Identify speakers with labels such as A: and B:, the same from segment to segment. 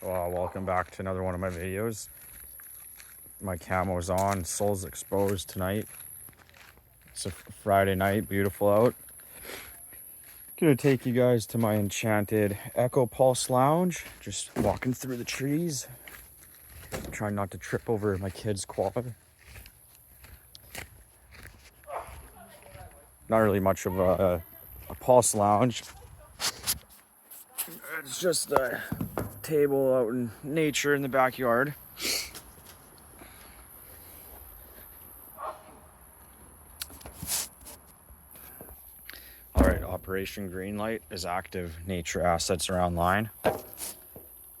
A: Welcome back to another one of my videos. My camo's on, sole's exposed tonight. It's a Friday night, beautiful out. Gonna take you guys to my enchanted Echo Pulse Lounge. Just walking through the trees. Trying not to trip over my kid's quad. Not really much of a Pulse Lounge. It's just a table out in nature in the backyard. All right, Operation Greenlight is active. Nature assets are online.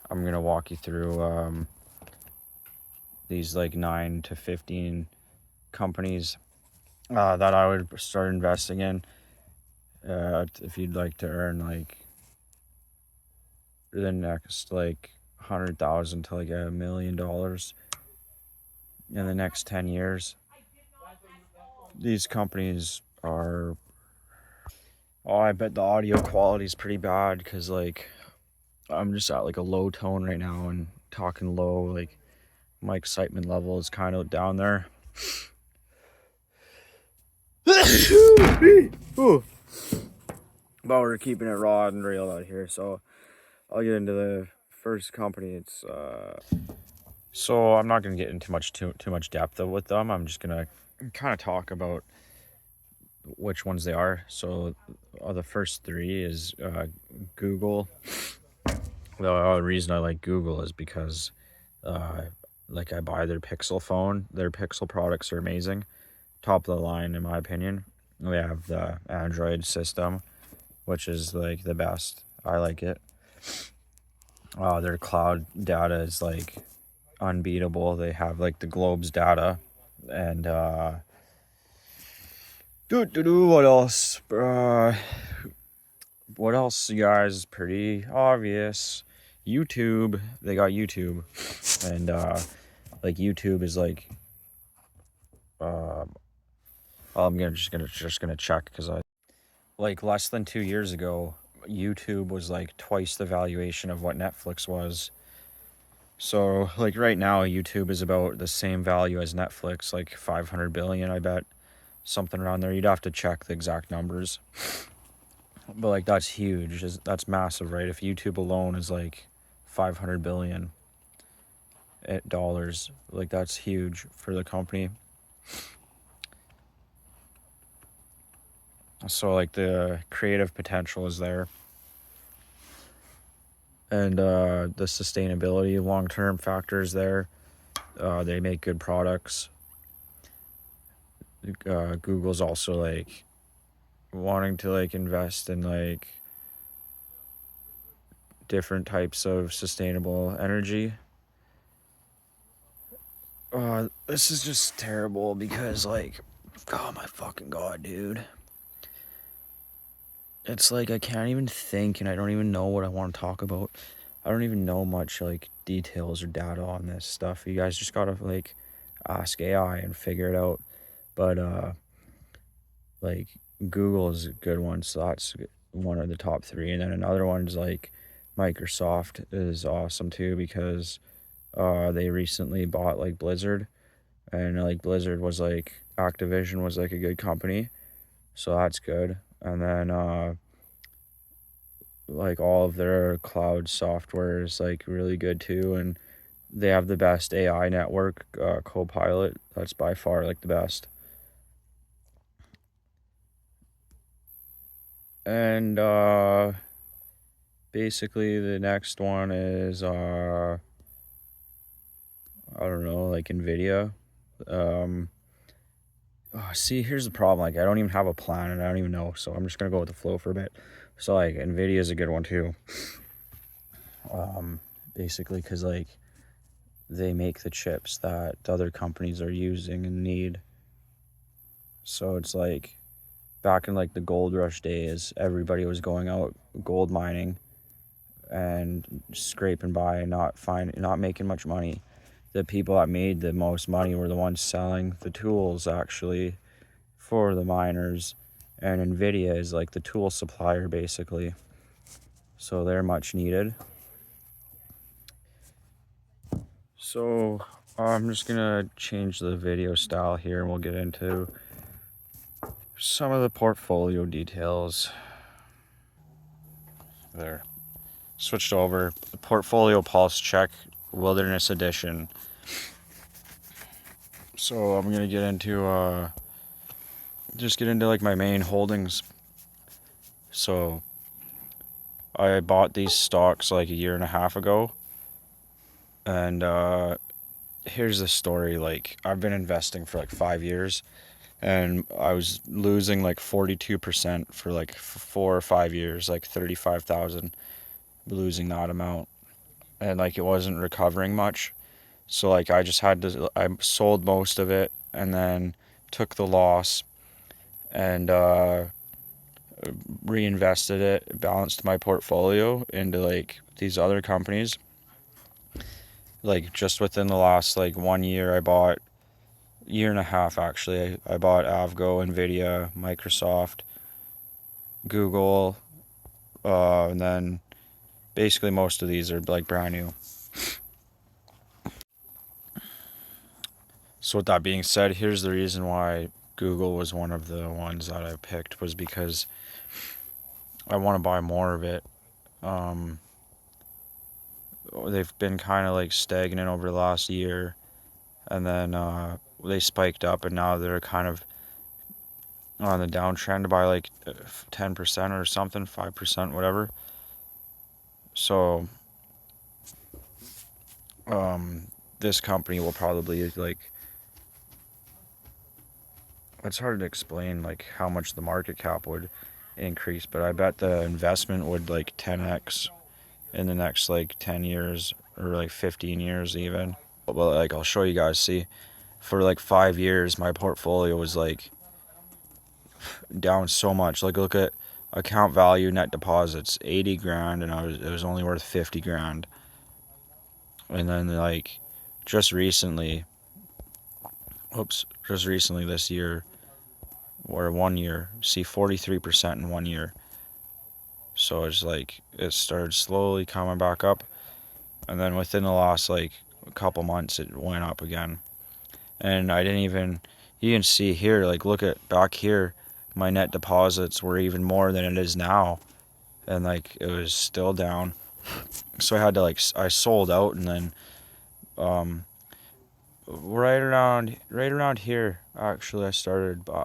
A: I'm gonna walk you through these like 9 to 15 companies that I would start investing in if you'd like to earn like the next like 100,000 to like $1 million in the next 10 years. These companies are, I bet the audio quality is pretty bad because like I'm just at like a low tone right now and talking low. Like my excitement level is kind of down there. But we're keeping it raw and real out here, so I'll get into the first company. It's so I'm not gonna get into too much depth with them. I'm just gonna kind of talk about which ones they are. So the first three is Google. The reason I like Google is because like I buy their Pixel phone. Their Pixel products are amazing, top of the line in my opinion. They have the Android system, which is like the best. I like it. Their cloud data is like unbeatable. They have like the globe's data, and what else? What else, you guys? Pretty obvious. YouTube. They got YouTube, and like YouTube is like I'm just gonna check because I like less than 2 years ago YouTube was like twice the valuation of what Netflix was. So like right now YouTube is about the same value as Netflix, like 500 billion, I bet, something around there. You'd have to check the exact numbers, but like that's huge. That's massive, right? If YouTube alone is like 500 billion dollars, like that's huge for the company. So like the creative potential is there, and the sustainability long-term factors there. They make good products. Google's also like wanting to like invest in like different types of sustainable energy. This is just terrible because like, oh my fucking god, dude. It's like I can't even think and I don't even know what I want to talk about. I don't even know much like details or data on this stuff. You guys just gotta like ask AI and figure it out. But like Google is a good one, so that's one of the top three. And then another one's like Microsoft is awesome too because they recently bought like Blizzard, and like Blizzard was like Activision was like a good company, so that's good. And then like all of their cloud software is like really good too, and they have the best AI network, Copilot. That's by far like the best. And basically the next one is I don't know, like Nvidia. See, here's the problem. Like, I don't even have a plan, and I don't even know. So I'm just gonna go with the flow for a bit. So like, Nvidia is a good one too. Basically, because like they make the chips that other companies are using and need. So it's like back in like the gold rush days, everybody was going out gold mining and scraping by and not making much money. The people that made the most money were the ones selling the tools actually for the miners, and Nvidia is like the tool supplier basically, so they're much needed. So I'm just gonna change the video style here and we'll get into some of the portfolio details. There. Switched over. The Portfolio Pulse Check Wilderness Edition. So I'm gonna get into just get into like my main holdings. So I bought these stocks like a year and a half ago. And here's the story. Like, I've been investing for like 5 years, and I was losing like 42% for like 4 or 5 years, like 35,000, losing that amount, and like it wasn't recovering much. So like I sold most of it and then took the loss and reinvested it, balanced my portfolio into like these other companies. Like just within the last like 1 year, I bought year and a half actually. I bought Avgo, Nvidia, Microsoft, Google, and then basically most of these are like brand new. So with that being said, here's the reason why Google was one of the ones that I picked, was because I want to buy more of it. They've been kind of like stagnant over the last year, and then they spiked up, and now they're kind of on the downtrend by like 10% or something, 5%, whatever. So this company will probably like, it's hard to explain like how much the market cap would increase, but I bet the investment would like 10x in the next like 10 years or like 15 years even. But like I'll show you guys. See, for like 5 years my portfolio was like down so much. Like, look at account value, net deposits, 80 grand, and it was only worth 50 grand. And then like just recently this year, or 1 year, see 43% in 1 year. So it's like it started slowly coming back up, and then within the last like a couple months it went up again. And I didn't even, you can see here, like look at back here, my net deposits were even more than it is now, and like it was still down. So I had to like, I sold out, and then right around here actually I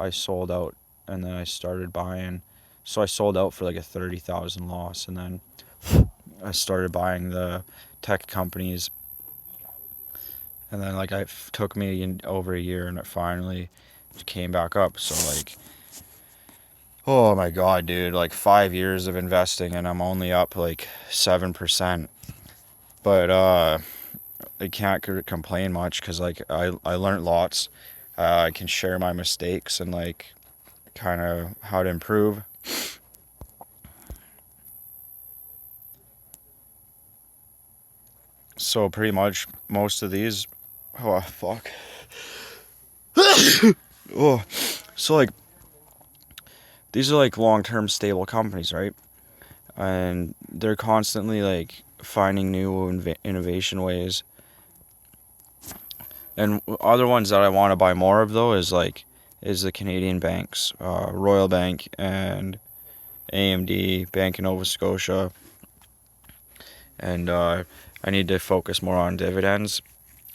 A: sold out, and then I started buying. So I sold out for like a 30,000 loss, and then I started buying the tech companies, and then like it took me over a year, and it finally came back up. So like, oh my god, dude, like 5 years of investing and I'm only up like 7%. But I can't complain much, because like I learned lots. I can share my mistakes and like kind of how to improve. So pretty much most of these, oh fuck. Oh, so like these are like long-term stable companies, right? And they're constantly like finding new innovation ways. And other ones that I want to buy more of though is the Canadian banks, Royal Bank and AMD, Bank of Nova Scotia, and I need to focus more on dividends.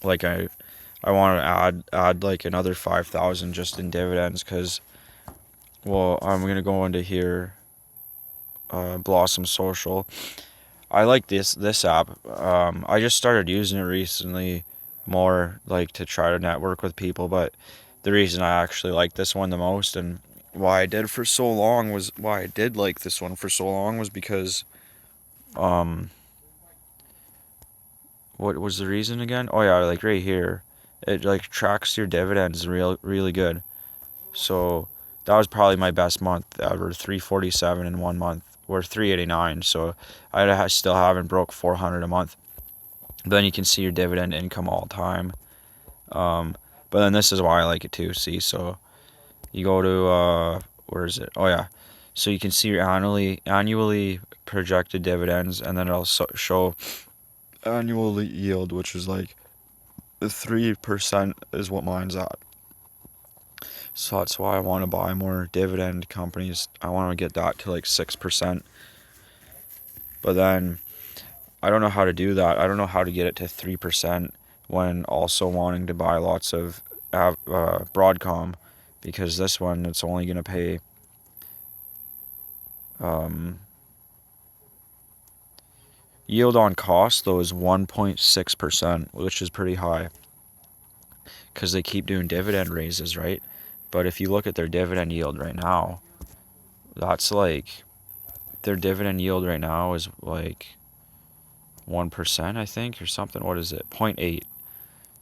A: Like I want to add like another 5,000 just in dividends, because, well, I'm gonna go into here, Blossom Social. I like this app. I just started using it recently more, like to try to network with people, but the reason I actually like this one the most, and why I did like this one for so long, was because what was the reason again? Oh yeah, like right here, it like tracks your dividends really good. So that was probably my best month ever, 347 in 1 month, or 389. So I still haven't broke 400 a month. Then you can see your dividend income all the time. But then this is why I like it too. See, so you go to where is it? Oh yeah, so you can see your annually projected dividends, and then it'll show annual yield, which is like 3% is what mine's at. So that's why I want to buy more dividend companies. I want to get that to like 6%. But then I don't know how to do that. I don't know how to get it to 3% when also wanting to buy lots of Broadcom, because this one, it's only going to pay yield on cost, though, is 1.6%, which is pretty high because they keep doing dividend raises, right? But if you look at their dividend yield right now, that's like, their dividend yield right now is like 1%, I think, or something. What is it? 0.8.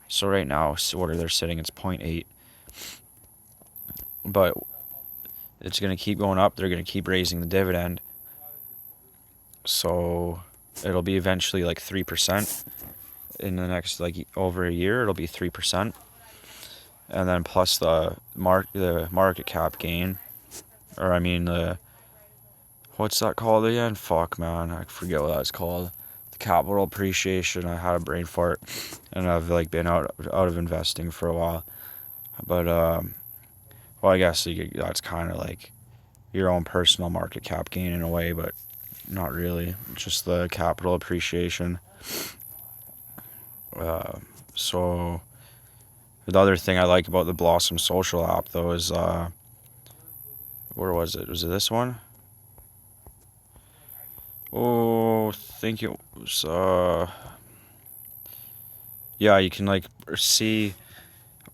A: So right now, what are they sitting? It's 0.8. But it's going to keep going up. They're going to keep raising the dividend. So it'll be eventually like 3% in the next, like, over a year. It'll be 3%. And then plus the market cap gain, or I mean what's that called again? Fuck, man, I forget what that's called. The capital appreciation. I had a brain fart, and I've like been out of investing for a while. But well, I guess that's kind of like your own personal market cap gain in a way, but not really. Just the capital appreciation. So the other thing I like about the Blossom Social app, though, is where was it? Was it this one? Oh, I think it was yeah, you can like see.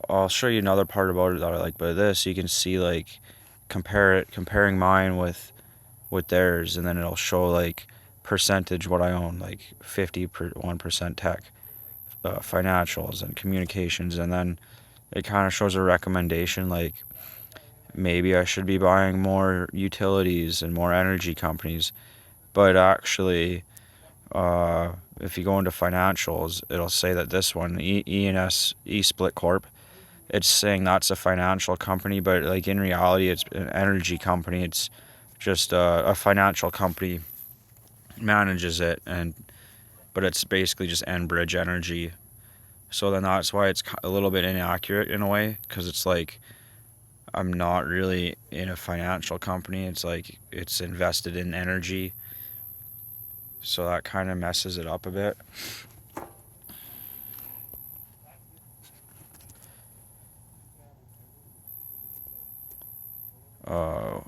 A: I'll show you another part about it that I like. But this, you can see like comparing mine with theirs, and then it'll show like percentage what I own, like 51% tech, financials, and communications, and then it kind of shows a recommendation like maybe I should be buying more utilities and more energy companies. But actually, if you go into financials, it'll say that this one, E&S eSplit Corp, it's saying that's a financial company, but like in reality, it's an energy company. It's just a financial company manages it, but it's basically just Enbridge Energy. So then that's why it's a little bit inaccurate in a way, because it's like I'm not really in a financial company. It's like it's invested in energy. So that kind of messes it up a bit.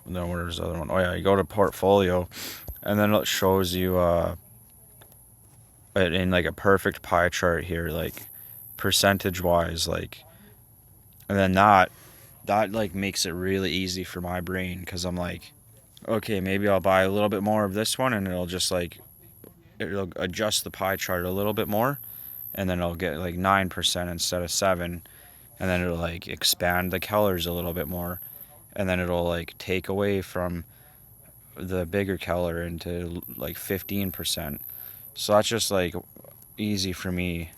A: Then where's the other one? Oh yeah, you go to portfolio, and then it shows you it in like a perfect pie chart here, like percentage wise, like, and then that like makes it really easy for my brain, because I'm like, okay, maybe I'll buy a little bit more of this one, and it'll adjust the pie chart a little bit more, and then I'll get like 9% instead of 7, and then it'll like expand the colors a little bit more, and then it'll like take away from the bigger color into like 15%. So that's just like easy for me.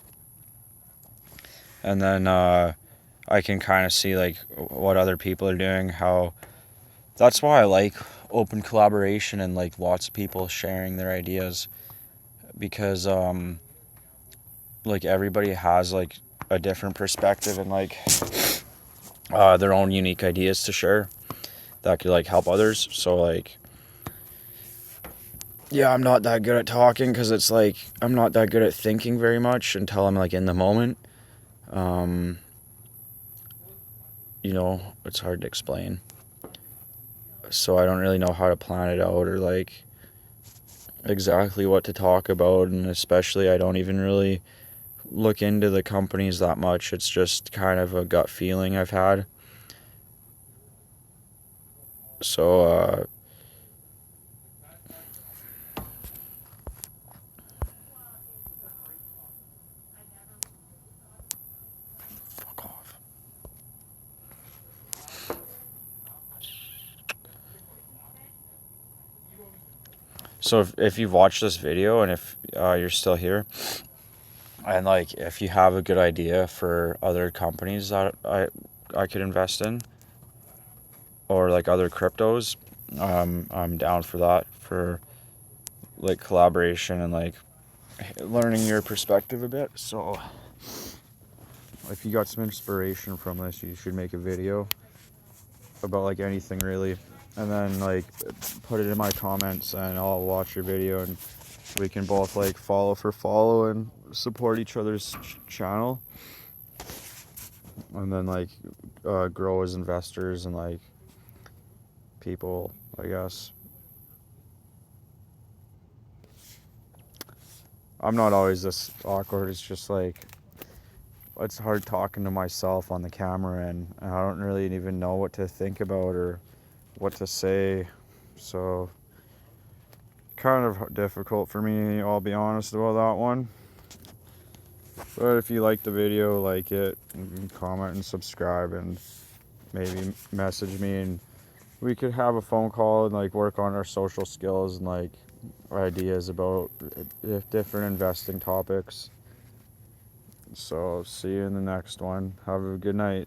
A: And then I can kind of see like what other people are doing, how that's why I like open collaboration and like lots of people sharing their ideas, because like everybody has like a different perspective and like their own unique ideas to share that could like help others. So like, yeah, I'm not that good at talking, because it's like I'm not that good at thinking very much until I'm like in the moment. You know, it's hard to explain. So I don't really know how to plan it out, or like exactly what to talk about, and especially I don't even really look into the companies that much. It's just kind of a gut feeling I've had. So fuck off. So if you've watched this video, and if you're still here, and like if you have a good idea for other companies that I could invest in, or like other cryptos, I'm down for that, for like collaboration and like learning your perspective a bit. So if you got some inspiration from this, you should make a video about like anything really, and then like put it in my comments and I'll watch your video and we can both like follow and support each other's channel, and then like grow as investors and like people, I guess. I'm not always this awkward. It's just like it's hard talking to myself on the camera, and I don't really even know what to think about or what to say. So kind of difficult for me, I'll be honest about that one. But if you like the video, like it, and comment and subscribe, and maybe message me, and we could have a phone call and like work on our social skills and like ideas about different investing topics. So see you in the next one. Have a good night.